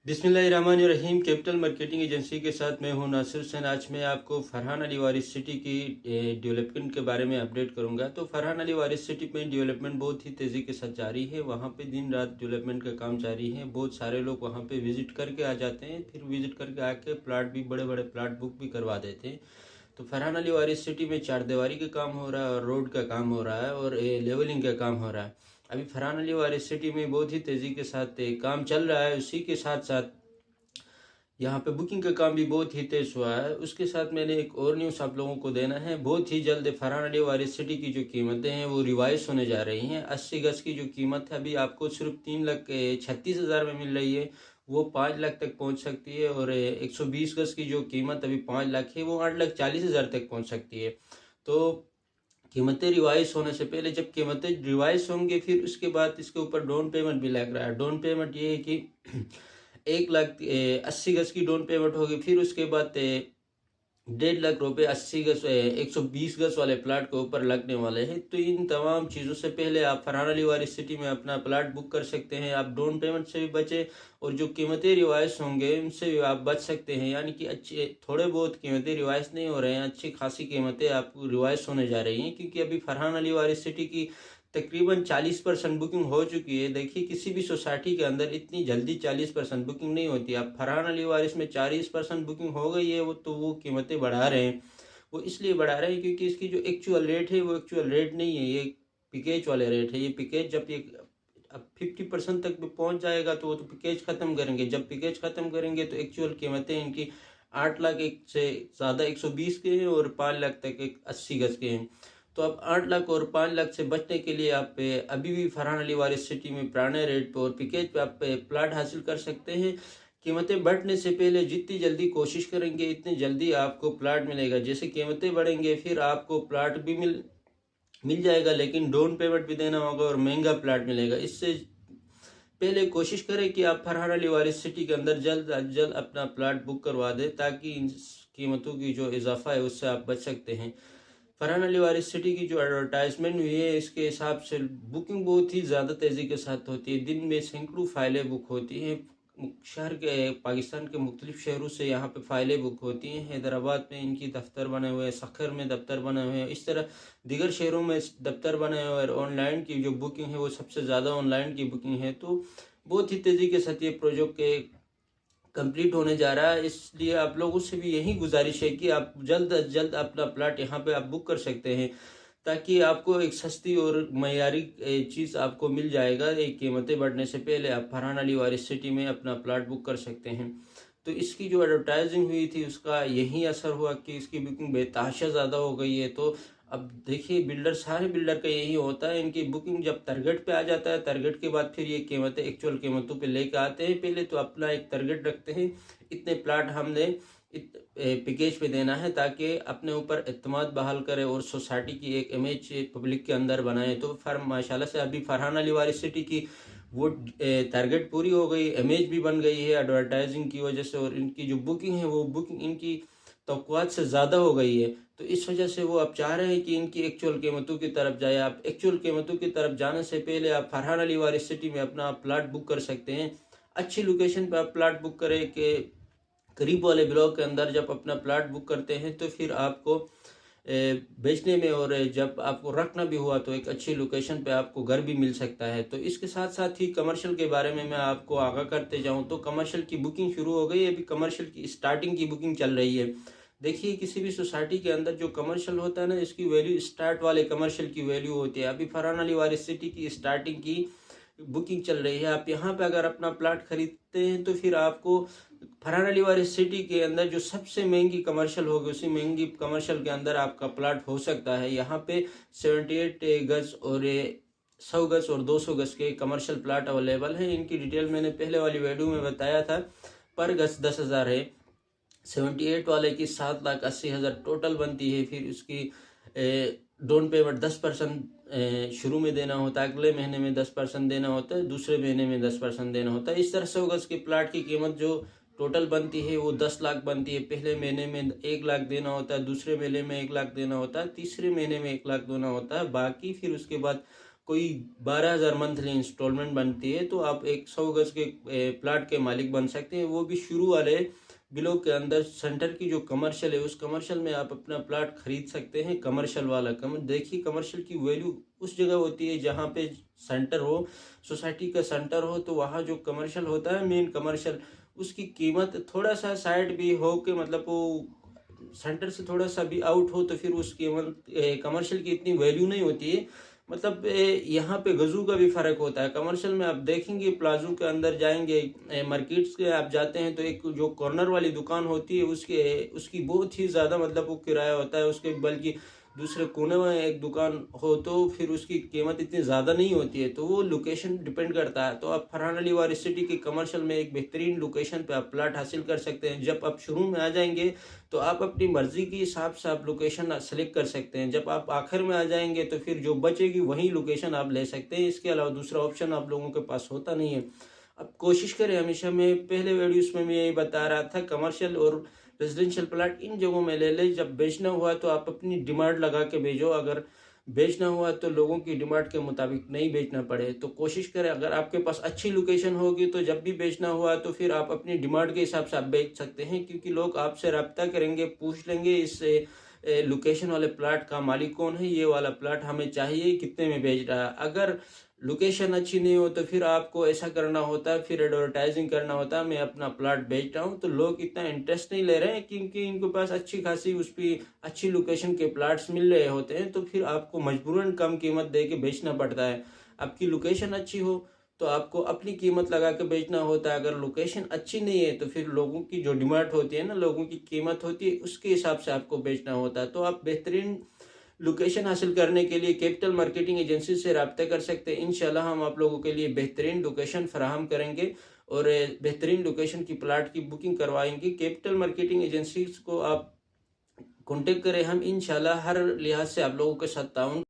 बिस्मिल्लाहिर्रहमानिर्रहीम। Capital marketing agency के साथ मैं हूं नासिर हुसैन। आज मैं आपको फरहान अली वारिस सिटी की डेवलपमेंट के बारे में अपडेट करूंगा। तो फरहान अली वारिस सिटी में डेवलपमेंट बहुत ही तेज़ी के साथ जारी है। वहां पे दिन रात डेवलपमेंट का काम जारी है। बहुत सारे लोग वहां पे विजिट करके आ जाते हैं, फिर विजिट करके आके प्लाट भी, बड़े बड़े प्लाट बुक भी करवा देते हैं। तो फरहान अली वारिस सिटी में चारदीवारी का काम हो रहा है और रोड का काम हो रहा है और लेवलिंग का काम हो रहा है। अभी फरहान अली वारिस सिटी में बहुत ही तेज़ी के साथ काम चल रहा है। उसी के साथ साथ यहाँ पे बुकिंग का काम भी बहुत ही तेज हुआ है। उसके साथ मैंने एक और न्यूज़ आप लोगों को देना है। बहुत ही जल्द फरहान अली वारिस सिटी की जो कीमतें हैं वो रिवाइज होने जा रही हैं। 80 गज की जो कीमत है अभी आपको सिर्फ 3,36,000 में मिल रही है, वो 5 लाख तक पहुंच सकती है। और 120 गज की जो कीमत अभी 5 लाख है वो 8,40,000 तक पहुंच सकती है। तो कीमतें रिवाइज होने से पहले, जब कीमतें रिवाइज होंगे फिर उसके बाद इसके ऊपर डाउन पेमेंट भी लग रहा है। डाउन पेमेंट ये है कि 1,80,000 की डाउन पेमेंट होगी, फिर उसके बाद 1,50,000 रुपये 80 गज 120 गज वाले प्लाट के ऊपर लगने वाले हैं। तो इन तमाम चीज़ों से पहले आप फरहान अली वारिस सिटी में अपना प्लाट बुक कर सकते हैं। आप डाउन पेमेंट से भी बचे और जो कीमतें रिवाइज होंगे उनसे भी आप बच सकते हैं। यानी कि अच्छे थोड़े बहुत कीमतें रिवाइज नहीं हो रहे हैं, अच्छी खासी कीमतें आपको रिवाइज होने जा रही हैं, क्योंकि अभी फरहान अली वारिस सिटी की तकरीबन 40% बुकिंग हो चुकी है। देखिए, किसी भी सोसाइटी के अंदर इतनी जल्दी 40% बुकिंग नहीं होती। अब फरहान अली वारिस में 40% बुकिंग हो गई है, वो कीमतें बढ़ा रहे हैं। वो इसलिए बढ़ा रहे हैं क्योंकि इसकी जो एक्चुअल रेट है वो एक्चुअल रेट नहीं है, ये पैकेज वाले रेट है। ये पैकेज जब ये अब 50% तक भी पहुंच जाएगा तो वो तो पैकेज ख़त्म करेंगे। जब पैकेज ख़त्म करेंगे तो एक्चुअल कीमतें इनकी 8 लाख एक से ज़्यादा 120 के हैं और 5 लाख तक एक 80 गज के हैं। तो अब 8 लाख और 5 लाख से बचने के लिए आप अभी भी फरहान अली वारिस सिटी में पुराने रेट पे और पैकेज पे आप प्लाट हासिल कर सकते हैं। कीमतें बढ़ने से पहले जितनी जल्दी कोशिश करेंगे इतनी जल्दी आपको प्लाट मिलेगा। जैसे कीमतें बढ़ेंगे फिर आपको प्लाट भी मिल जाएगा, लेकिन डाउन पेमेंट भी देना होगा और महंगा प्लाट मिलेगा। इससे पहले कोशिश करें कि आप फरहान अली वारिस सिटी के अंदर जल्द अज जल्द अपना प्लाट बुक करवा दें, ताकि इन कीमतों की जो इजाफा है उससे आप बच सकते हैं। फरहान अली वारिस सिटी की जो एडवर्टाइजमेंट हुई है इसके हिसाब से बुकिंग बहुत ही ज़्यादा तेज़ी के साथ होती है। दिन में सैकड़ों फाइलें बुक होती हैं। शहर के पाकिस्तान के मुख्तलिफ शहरों से यहाँ पे फाइलें बुक होती हैं। हैदराबाद में इनकी दफ्तर बने हुए हैं, सखर में दफ्तर बने हुए हैं, इस तरह दीगर शहरों में दफ्तर बने हुए हैं। और ऑनलाइन की जो बुकिंग है वो सबसे ज़्यादा ऑनलाइन की बुकिंग है। तो बहुत ही तेज़ी के साथ ये प्रोजेक्ट के कंप्लीट होने जा रहा है। इसलिए आप लोगों से भी यही गुजारिश है कि आप जल्द अज जल्द अपना प्लाट यहाँ पे आप बुक कर सकते हैं, ताकि आपको एक सस्ती और मयारी चीज़ आपको मिल जाएगा। एक कीमतें बढ़ने से पहले आप फरहान अली वारिस सिटी में अपना प्लाट बुक कर सकते हैं। तो इसकी जो एडवर्टाइजिंग हुई थी उसका यही असर हुआ कि इसकी बुकिंग बेतहाशा ज़्यादा हो गई है। तो अब देखिए, सारे बिल्डर का यही होता है, इनकी बुकिंग जब टारगेट पे आ जाता है, टारगेट के बाद फिर ये कीमतें एक्चुअल कीमतों पे लेके आते हैं। पहले तो अपना एक टारगेट रखते हैं, इतने प्लाट हमने पैकेज पे देना है, ताकि अपने ऊपर एतमाद बहाल करे और सोसाइटी की एक इमेज पब्लिक के अंदर बनाए। तो माशाल्लाह से अभी फरहान अली वारिस सिटी की वो टारगेट पूरी हो गई, इमेज भी बन गई है एडवर्टाइजिंग की वजह से। और इनकी जो बुकिंग है वो बुकिंग इनकी तवक्कुआत से ज़्यादा हो गई है। तो इस वजह से वो अब चाह रहे हैं कि इनकी एक्चुअल कीमतों की तरफ जाए। आप एक्चुअल कीमतों की तरफ जाने से पहले आप फरहान अली वारिस सिटी में अपना प्लाट बुक कर सकते हैं। अच्छी लोकेशन पर आप प्लाट बुक करें कि करीब वाले ब्लॉक के अंदर जब अपना प्लाट बुक करते हैं तो फिर आपको बेचने में और जब आपको रखना भी हुआ तो एक अच्छी लोकेशन पे आपको घर भी मिल सकता है। तो इसके साथ साथ ही कमर्शियल के बारे में मैं आपको आगाह करते जाऊं तो कमर्शियल की बुकिंग शुरू हो गई है। अभी कमर्शियल की स्टार्टिंग की बुकिंग चल रही है। देखिए, किसी भी सोसाइटी के अंदर जो कमर्शियल होता है ना, इसकी वैल्यू स्टार्ट वाले कमर्शियल की वैल्यू होती है। अभी फरहान अली वारिस सिटी की स्टार्टिंग की बुकिंग चल रही है। आप यहाँ पे अगर अपना प्लाट खरीदते हैं तो फिर आपको फरहान अली वारिस सिटी के अंदर जो सबसे महंगी कमर्शियल होगी उसी महंगी कमर्शियल के अंदर आपका प्लाट हो सकता है। यहाँ पे 78 गज और 100 गज और 200 गज के कमर्शियल प्लाट अवेलेबल हैं। इनकी डिटेल मैंने पहले वाली वीडियो में बताया था। पर गज 10,000 है। 78 वाले की 7,80,000 टोटल बनती है। फिर उसकी डाउन पेमेंट 10% शुरू में देना होता है, अगले महीने में 10% देना होता है, दूसरे महीने में 10% देना होता है। इस तरह 100 गज के प्लाट की कीमत जो टोटल बनती है वो 10 लाख बनती है। पहले महीने में 1 लाख देना होता है, दूसरे महीने में 1 लाख देना होता है, तीसरे महीने में 1 लाख देना होता है। बाकी फिर उसके बाद कोई 12,000 मंथली इंस्टॉलमेंट बनती है, तो आप एक 100 गज के प्लाट के मालिक बन सकते हैं। वो भी शुरू वाले ब्लॉक के अंदर सेंटर की जो कमर्शियल है, उस कमर्शियल में आप अपना प्लाट खरीद सकते हैं। कमर्शियल वाला देखिए, कमर्शियल की वैल्यू उस जगह होती है जहाँ पे सेंटर हो, सोसाइटी का सेंटर हो, तो वहाँ जो कमर्शियल होता है मेन कमर्शियल, उसकी कीमत थोड़ा सा साइड भी हो के, मतलब वो सेंटर से थोड़ा सा भी आउट हो, तो फिर उसकी कमर्शियल की इतनी वैल्यू नहीं होती है। मतलब यहाँ पे गजू का भी फर्क होता है। कमर्शियल में आप देखेंगे, प्लाजो के अंदर जाएंगे, मार्केट्स के आप जाते हैं, तो एक जो कॉर्नर वाली दुकान होती है उसकी बहुत ही ज़्यादा मतलब वो किराया होता है उसके, बल्कि दूसरे कोने में एक दुकान हो तो फिर उसकी कीमत इतनी ज़्यादा नहीं होती है। तो वो लोकेशन डिपेंड करता है। तो आप फरहान अली वारी सिटी की कमर्शियल में एक बेहतरीन लोकेशन पे आप प्लाट हासिल कर सकते हैं। जब आप शुरू में आ जाएंगे तो आप अपनी मर्जी के हिसाब से आप लोकेशन सेलेक्ट कर सकते हैं। जब आप आखिर में आ जाएंगे तो फिर जो बचेगी वही लोकेशन आप ले सकते हैं। इसके अलावा दूसरा ऑप्शन आप लोगों के पास होता नहीं है। अब कोशिश करें, हमेशा मैं पहले वीडियोस में मैं यही बता रहा था, कमर्शियल और रेजिडेंशियल प्लाट इन जगहों में ले ले। जब बेचना हुआ तो आप अपनी डिमांड लगा के भेजो। अगर बेचना हुआ तो लोगों की डिमांड के मुताबिक नहीं बेचना पड़े। तो कोशिश करें, अगर आपके पास अच्छी लोकेशन होगी तो जब भी बेचना हुआ तो फिर आप अपनी डिमांड के हिसाब से आप बेच सकते हैं, क्योंकि लोग आपसे रब्ता करेंगे, पूछ लेंगे इस लोकेशन वाले प्लाट का मालिक कौन है, ये वाला प्लाट हमें चाहिए, कितने में बेच रहा है। अगर लोकेशन अच्छी नहीं हो तो फिर आपको ऐसा करना होता है, फिर एडवर्टाइजिंग करना होता है, मैं अपना प्लाट बेच रहा हूँ। तो लोग इतना इंटरेस्ट नहीं ले रहे हैं, क्योंकि इनके पास अच्छी खासी उस पर अच्छी लोकेशन के प्लाट्स मिल रहे होते हैं। तो फिर आपको मजबूरन कम कीमत दे के बेचना पड़ता है। आपकी लोकेशन अच्छी हो तो आपको अपनी कीमत लगा के बेचना होता है। अगर लोकेशन अच्छी नहीं है तो फिर लोगों की जो डिमांड होती है ना, लोगों की कीमत होती है, उसके हिसाब से आपको बेचना होता है। तो आप बेहतरीन लोकेशन हासिल करने के लिए कैपिटल मार्केटिंग एजेंसी से रब्ता कर सकते हैं। इंशाल्लाह हम आप लोगों के लिए बेहतरीन लोकेशन फराहम करेंगे और बेहतरीन लोकेशन की प्लाट की बुकिंग करवाएंगे। कैपिटल मार्केटिंग एजेंसी को आप कॉन्टेक्ट करें, हम इंशाल्लाह हर लिहाज से आप लोगों के साथ ताउन